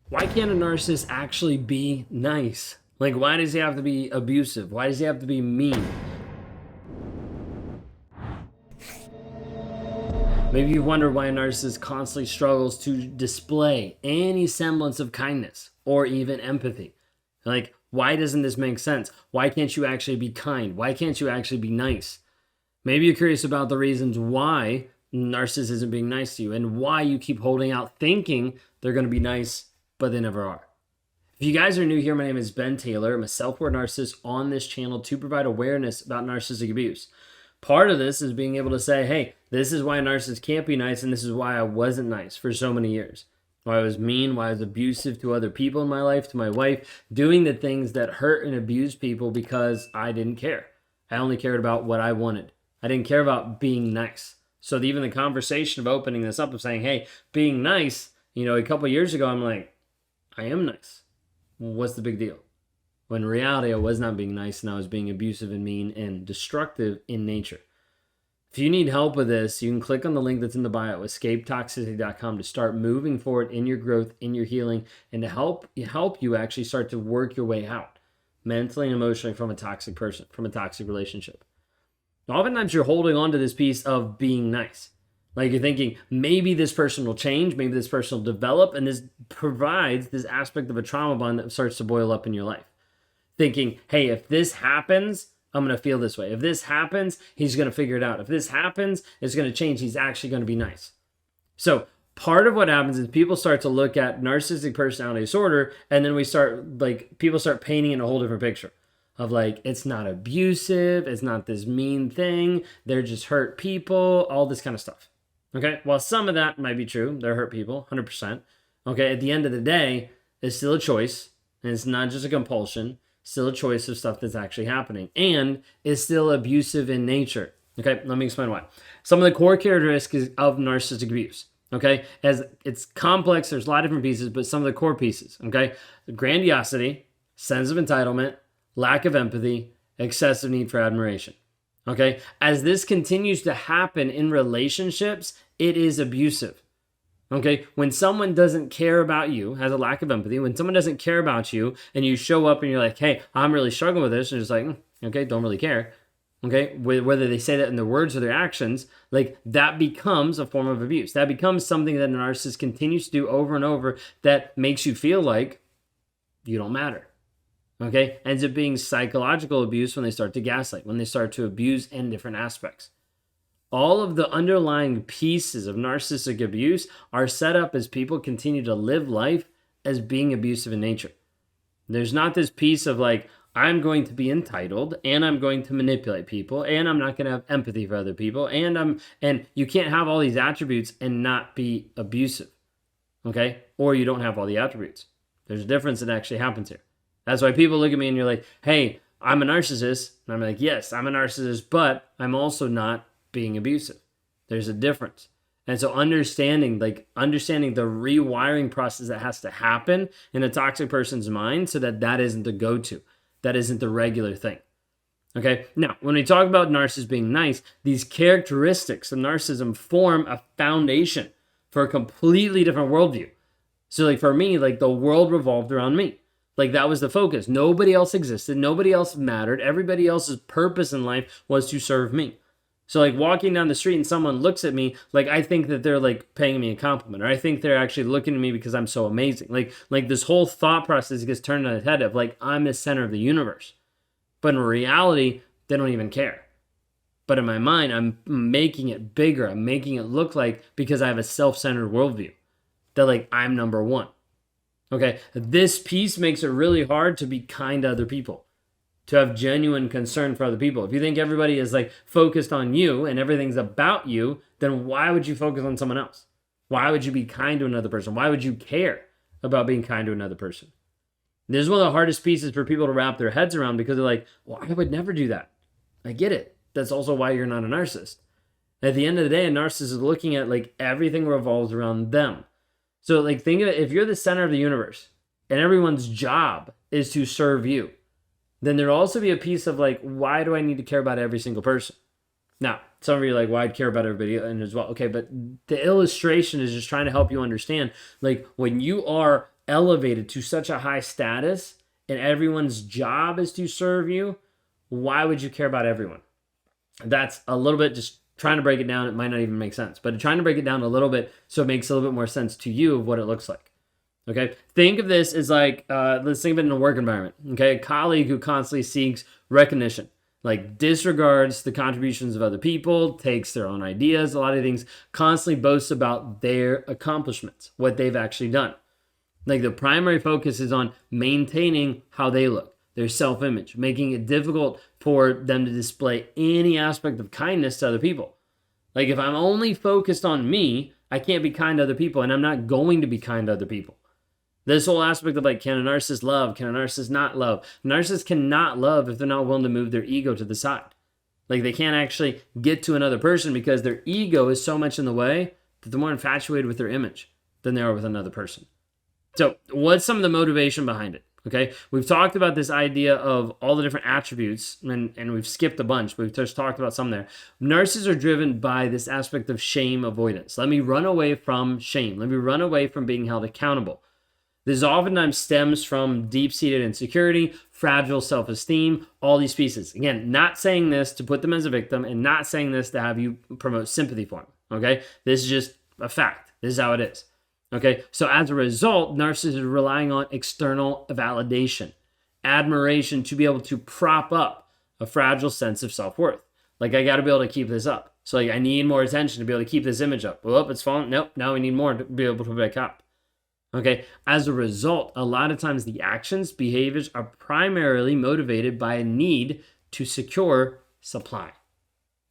Why can't a narcissist actually be nice? Like, why does he have to be abusive? Why does he have to be mean? Maybe you wonder why a narcissist constantly struggles to display any semblance of kindness or even empathy. Like, why doesn't this make sense? Why can't you actually be kind? Why can't you actually be nice? Maybe you're curious about the reasons why narcissists isn't being nice to you and why you keep holding out thinking they're going to be nice, but they never are. If you guys are new here, my name is Ben Taylor. I'm a self-aware narcissist on this channel to provide awareness about narcissistic abuse. Part of this is being able to say, hey, this is why a narcissist can't be nice, and this is why I wasn't nice for so many years. Why I was mean, why I was abusive to other people in my life, to my wife, doing the things that hurt and abuse people because I didn't care. I only cared about what I wanted. I didn't care about being nice. So even the conversation of opening this up of saying, hey, being nice, a couple years ago, I'm like, I am nice. Well, what's the big deal? When in reality, I was not being nice and I was being abusive and mean and destructive in nature. If you need help with this, you can click on the link that's in the bio, escapetoxicity.com, to start moving forward in your growth, in your healing, and to help you actually start to work your way out mentally and emotionally from a toxic person, from a toxic relationship. Oftentimes you're holding on to this piece of being nice. Like you're thinking, maybe this person will change, maybe this person will develop, and this provides this aspect of a trauma bond that starts to boil up in your life. Thinking, hey, if this happens, I'm going to feel this way. If this happens, he's going to figure it out. If this happens, it's going to change. He's actually going to be nice. So part of what happens is people start to look at narcissistic personality disorder, and then people start painting in a whole different picture of like, it's not abusive, it's not this mean thing, they're just hurt people, all this kind of stuff. Okay, well, some of that might be true. They're hurt people, 100%. Okay, at the end of the day, it's still a choice, and it's not just a compulsion. Still a choice of stuff that's actually happening, and is still abusive in nature. Okay, let me explain why. Some of the core characteristics of narcissistic abuse. Okay, as it's complex, there's a lot of different pieces, but some of the core pieces. Okay, grandiosity, sense of entitlement, lack of empathy, excessive need for admiration. Okay, as this continues to happen in relationships, it is abusive. Okay, when someone doesn't care about you, has a lack of empathy, when someone doesn't care about you and you show up and you're like, hey, I'm really struggling with this, and it's like, okay, don't really care. Okay, whether they say that in their words or their actions, like that becomes a form of abuse. That becomes something that a narcissist continues to do over and over that makes you feel like you don't matter. Okay, ends up being psychological abuse when they start to gaslight, when they start to abuse in different aspects. All of the underlying pieces of narcissistic abuse are set up as people continue to live life as being abusive in nature. There's not this piece of like, I'm going to be entitled and I'm going to manipulate people and I'm not going to have empathy for other people and you can't have all these attributes and not be abusive. Okay? Or you don't have all the attributes. There's a difference that actually happens here. That's why people look at me and you're like, hey, I'm a narcissist. And I'm like, yes, I'm a narcissist, but I'm also not being abusive. There's a difference. And so understanding the rewiring process that has to happen in a toxic person's mind so that isn't the go-to. That isn't the regular thing. Okay? Now, when we talk about narcissists being nice, these characteristics of narcissism form a foundation for a completely different worldview. So like for me, like the world revolved around me. Like that was the focus. Nobody else existed. Nobody else mattered. Everybody else's purpose in life was to serve me. So like walking down the street and someone looks at me, like I think that they're like paying me a compliment, or I think they're actually looking at me because I'm so amazing. Like this whole thought process gets turned on its head of like I'm the center of the universe. But in reality, they don't even care. But in my mind, I'm making it bigger. I'm making it look like because I have a self-centered worldview that like I'm number one. Okay, this piece makes it really hard to be kind to other people, to have genuine concern for other people. If you think everybody is like focused on you and everything's about you, then why would you focus on someone else? Why would you be kind to another person? Why would you care about being kind to another person? This is one of the hardest pieces for people to wrap their heads around because they're like, well, I would never do that. I get it. That's also why you're not a narcissist. At the end of the day, a narcissist is looking at like everything revolves around them. So like think of it, if you're the center of the universe and everyone's job is to serve you, then there'll also be a piece of like, why do I need to care about every single person? Now, some of you are like, well, I'd care about everybody and as well. Okay, but the illustration is just trying to help you understand, like when you are elevated to such a high status and everyone's job is to serve you, why would you care about everyone? That's a little bit, just trying to break it down. It might not even make sense, but trying to break it down a little bit so it makes a little bit more sense to you of what it looks like. Okay, think of this as like, let's think of it in a work environment. Okay, a colleague who constantly seeks recognition, like disregards the contributions of other people, takes their own ideas, a lot of things, constantly boasts about their accomplishments, what they've actually done. Like the primary focus is on maintaining how they look, their self-image, making it difficult for them to display any aspect of kindness to other people. Like if I'm only focused on me, I can't be kind to other people, and I'm not going to be kind to other people. This whole aspect of like, can a narcissist love? Can a narcissist not love? Narcissists cannot love if they're not willing to move their ego to the side. Like they can't actually get to another person because their ego is so much in the way that they're more infatuated with their image than they are with another person. So what's some of the motivation behind it? Okay, we've talked about this idea of all the different attributes, and we've skipped a bunch, but we've just talked about some there. Narcissists are driven by this aspect of shame avoidance. Let me run away from shame. Let me run away from being held accountable. This oftentimes stems from deep-seated insecurity, fragile self-esteem, all these pieces. Again, not saying this to put them as a victim and not saying this to have you promote sympathy for them, okay? This is just a fact. This is how it is, okay? So as a result, narcissists are relying on external validation, admiration to be able to prop up a fragile sense of self-worth. Like, I got to be able to keep this up. So like, I need more attention to be able to keep this image up. Well, it's falling. Nope, now we need more to be able to back up. Okay, as a result, a lot of times the actions, behaviors are primarily motivated by a need to secure supply,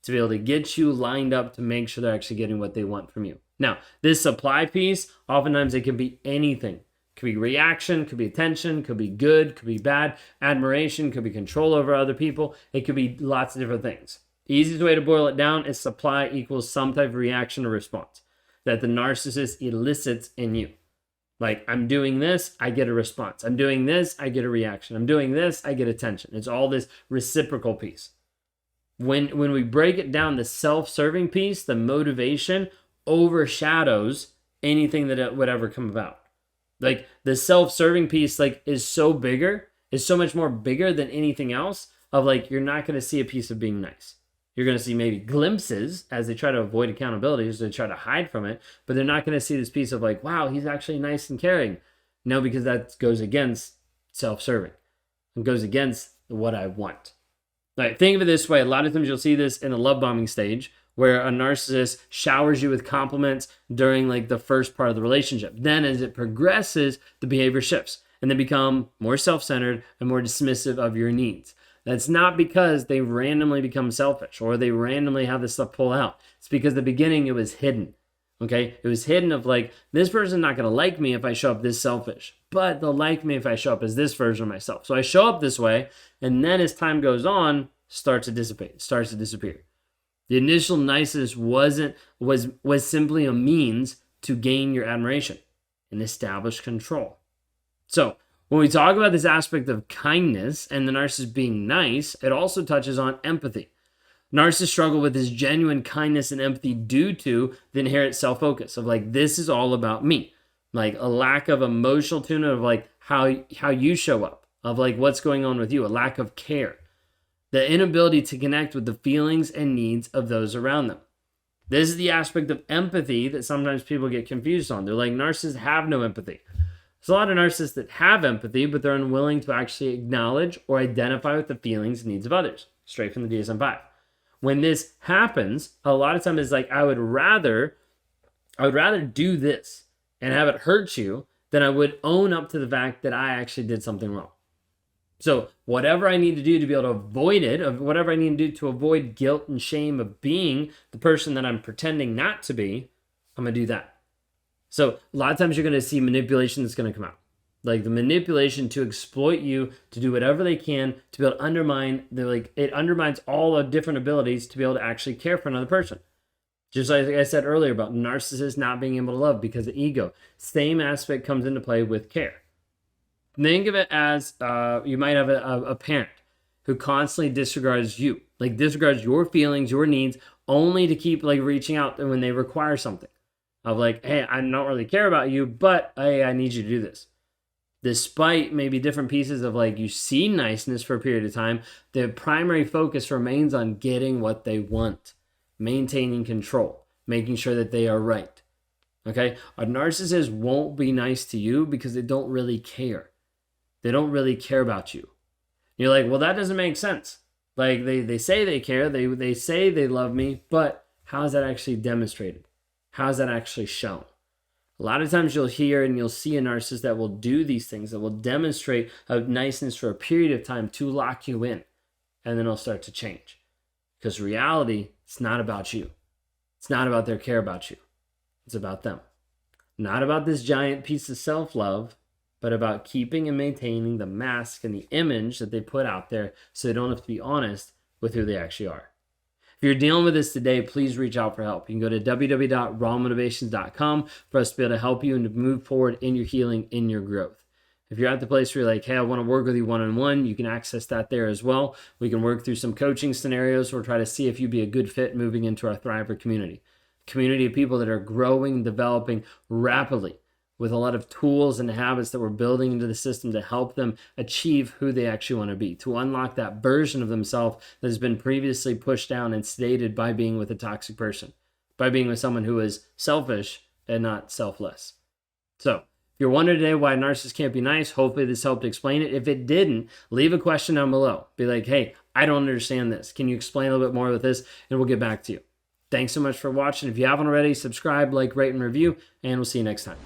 to be able to get you lined up to make sure they're actually getting what they want from you. Now, this supply piece, oftentimes it can be anything. It could be reaction, could be attention, could be good, could be bad, admiration, could be control over other people. It could be lots of different things. The easiest way to boil it down is supply equals some type of reaction or response that the narcissist elicits in you. Like, I'm doing this, I get a response. I'm doing this, I get a reaction. I'm doing this, I get attention. It's all this reciprocal piece. When we break it down, the self-serving piece, the motivation, overshadows anything that would ever come about. Like, the self-serving piece, like, is so much more bigger than anything else of, like, you're not going to see a piece of being nice. You're going to see maybe glimpses as they try to avoid accountability, as they try to hide from it, but they're not going to see this piece of like, wow, he's actually nice and caring. No, because that goes against self-serving. It goes against what I want. All right, think of it this way. A lot of times you'll see this in the love bombing stage where a narcissist showers you with compliments during like the first part of the relationship. Then as it progresses, the behavior shifts and they become more self-centered and more dismissive of your needs. That's not because they randomly become selfish or they randomly have this stuff pull out. It's because at the beginning it was hidden, okay? It was hidden of like, this person's not going to like me if I show up this selfish, but they'll like me if I show up as this version of myself. So I show up this way, and then as time goes on, starts to dissipate, starts to disappear. The initial niceness was simply a means to gain your admiration and establish control. So when we talk about this aspect of kindness and the narcissist being nice, it also touches on empathy. Narcissists struggle with this genuine kindness and empathy due to the inherent self-focus of like, this is all about me. Like a lack of emotional tune of like how you show up, of like what's going on with you, a lack of care. The inability to connect with the feelings and needs of those around them. This is the aspect of empathy that sometimes people get confused on. They're like, narcissists have no empathy. There's a lot of narcissists that have empathy, but they're unwilling to actually acknowledge or identify with the feelings and needs of others, straight from the DSM-5. When this happens, a lot of times it's like, I would rather do this and have it hurt you than I would own up to the fact that I actually did something wrong. So whatever I need to do to be able to avoid it, of whatever I need to do to avoid guilt and shame of being the person that I'm pretending not to be, I'm going to do that. So a lot of times you're going to see manipulation that's going to come out. Like the manipulation to exploit you, to do whatever they can to be able to undermine, it undermines all the different abilities to be able to actually care for another person. Just like I said earlier about narcissists not being able to love because of ego. Same aspect comes into play with care. Think of it as you might have a parent who constantly disregards you, like disregards your feelings, your needs, only to keep like reaching out when they require something. Of like, hey, I don't really care about you, but hey, I need you to do this. Despite maybe different pieces of like you see niceness for a period of time, the primary focus remains on getting what they want, maintaining control, making sure that they are right. Okay? A narcissist won't be nice to you because they don't really care. They don't really care about you. You're like, well, that doesn't make sense. Like they say they care, they say they love me, but how is that actually demonstrated? How is that actually shown? A lot of times you'll hear and you'll see a narcissist that will do these things, that will demonstrate a niceness for a period of time to lock you in, and then it'll start to change. Because reality, it's not about you. It's not about their care about you. It's about them. Not about this giant piece of self-love, but about keeping and maintaining the mask and the image that they put out there so they don't have to be honest with who they actually are. If you're dealing with this today, please reach out for help. You can go to www.rawmotivations.com for us to be able to help you and to move forward in your healing, in your growth. If you're at the place where you're like, hey, I want to work with you one-on-one, you can access that there as well. We can work through some coaching scenarios or try to see if you'd be a good fit moving into our Thriver community. Community of people that are growing and developing rapidly with a lot of tools and habits that we're building into the system to help them achieve who they actually want to be, to unlock that version of themselves that has been previously pushed down and stated by being with a toxic person, by being with someone who is selfish and not selfless. So if you're wondering today why narcissists can't be nice, hopefully this helped explain it. If it didn't, leave a question down below. Be like, hey, I don't understand this. Can you explain a little bit more with this? And we'll get back to you. Thanks so much for watching. If you haven't already, subscribe, like, rate, and review, and we'll see you next time.